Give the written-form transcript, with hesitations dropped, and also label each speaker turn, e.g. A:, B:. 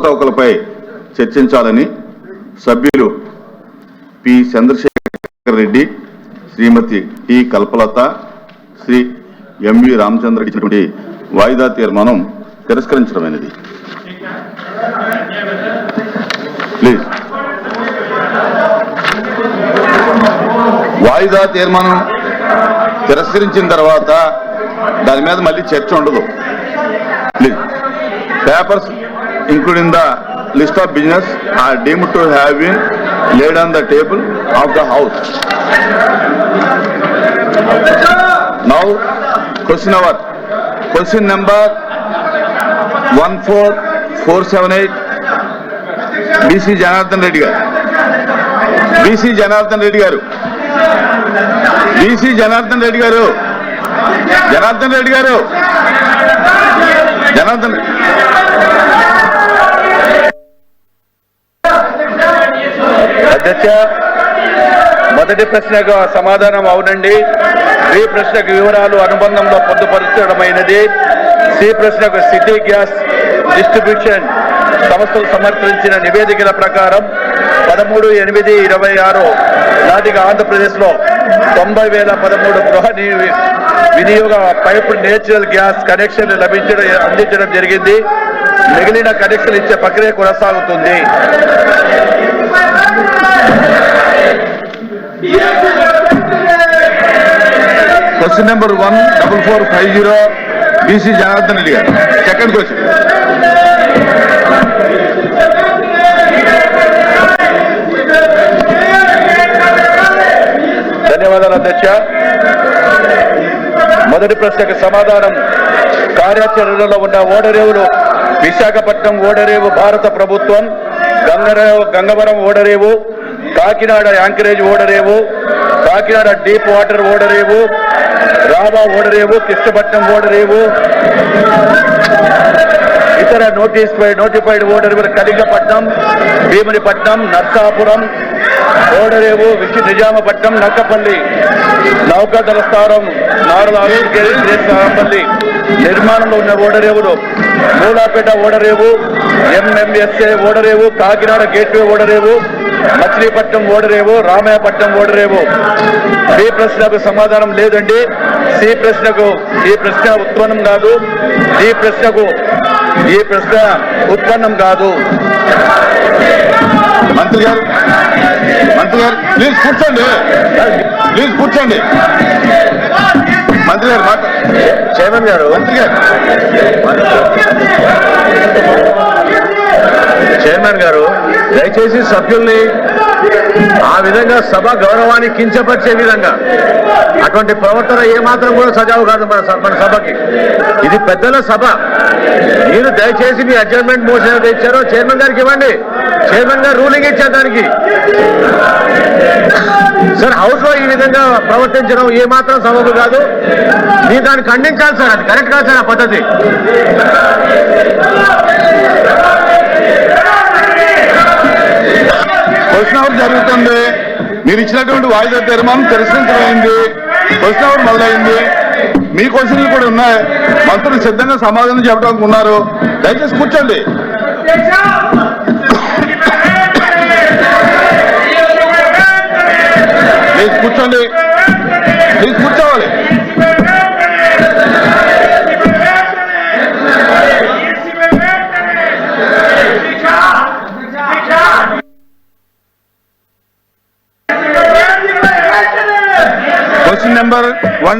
A: అవకతవకలపై చర్చించాలని సభ్యులు పి చంద్రశేఖర్ రెడ్డి, శ్రీమతి T Kalpalatha, Shri MV Ramachandra ఇచ్చినటువంటి వాయిదా తీర్మానం తిరస్కరించడమైనది. ప్లీజ్. వాయిదా తీర్మానం తిరస్కరించిన తర్వాత దాని మీద మళ్ళీ చర్చ ఉండదు. Please. Papers including the list of business are deemed to have been laid on the table of the house. Now question number 14478 BC Janardhan Reddy garu. BC Janardhan Reddy garu. BC Janardhan Reddy garu. Janardhan Reddy garu. Janardhan
B: అధ్యక్ష, మొదటి ప్రశ్నకు సమాధానం అవునండి. B ప్రశ్నకు వివరాలు అనుబంధంలో పొందుపరచడమైనది. C ప్రశ్నకు city gas distribution సంస్థలు సమర్పించిన నివేదికల ప్రకారం 13/8/26 నాటికి ఆంధ్రప్రదేశ్లో 90,013 గృహ వినియోగ పైపు నేచురల్ గ్యాస్ కనెక్షన్లు అందించడం జరిగింది. మిగిలిన కనెక్షన్లు ఇచ్చే ప్రక్రియ కొనసాగుతుంది.
A: Question number 14450 BC Janardhan Reddy గారు. Second question.
B: ధన్యవాదాలు అధ్యక్ష. మొదటి ప్రశ్నకు సమాధానం కార్యాచరణలో ఉన్న ఓడరేవులు విశాఖపట్నం ఓడరేవు భారత ప్రభుత్వం, గంగవరం ఓడరేవు, కాకినాడ యాంకరేజ్ ఓడరేవు, కాకినాడ డీప్ వాటర్ ఓడరేవు, రావా ఓడరేవు, కృష్ణపట్నం ఓడరేవు, ఇతర నోటిఫైడ్ ఓడరేవులు కలింగపట్నం, భీమునిపట్నం, నర్సాపురం ఓడరేవు, నిజామపట్నం, నక్కపల్లి నౌకాదళ స్థావరం, నారదాపల్లి నిర్మాణంలో ఉన్న ఓడరేవులు మూలాపేట ఓడరేవు, MMSA ఓడరేవు, కాకినాడ గేట్వే ఓడరేవు, మచిలీపట్నం ఓడరేవు, రామాయపట్నం ఓడరేవు. బి ప్రశ్నకు సమాధానం లేదండి. సి ప్రశ్నకు ఈ ప్రశ్న ఉత్పన్నం కాదు. ఈ ప్రశ్న ఉత్పన్నం కాదు.
A: మంత్రి గారు ప్లీజ్ కూర్చోండి. మంత్రి గారు
B: చైర్మన్ గారు చైర్మన్ గారు దయచేసి సభ్యుల్ని ఆ విధంగా సభ గౌరవాన్ని కించపరిచే విధంగా అటువంటి ప్రవర్తన ఏమాత్రం కూడా సజావు కాదు మన సభకి. ఇది పెద్దల సభ. మీరు దయచేసి మీ అడ్జర్న్మెంట్ మోషన్ ఏదైతే ఇచ్చారో చైర్మన్ గారికి ఇవ్వండి. చైర్మన్ గారు రూలింగ్ ఇచ్చారు దానికి. సార్, హౌస్ లో ఈ విధంగా ప్రవర్తించడం ఏమాత్రం సబబు కాదు. మీరు దాన్ని ఖండించాలి సార్. అది కరెక్ట్ కాదు సార్ ఆ పద్ధతి.
A: క్వశ్చన్ అవర్ జరుగుతుంది. మీరు ఇచ్చినటువంటి వాయిదా తీర్మానం తిరస్కరించమైంది. క్వశ్చన్ అవర్ మొదలైంది. మీ క్వశ్చన్లు కూడా ఉన్నాయి. మంత్రులు సిద్ధంగా సమాధానం చెప్పడానికి ఉన్నారు. దయచేసి కూర్చోండి. ప్లీజ్ కూర్చోండి. ప్లీజ్ కూర్చోవాలి. Question number 1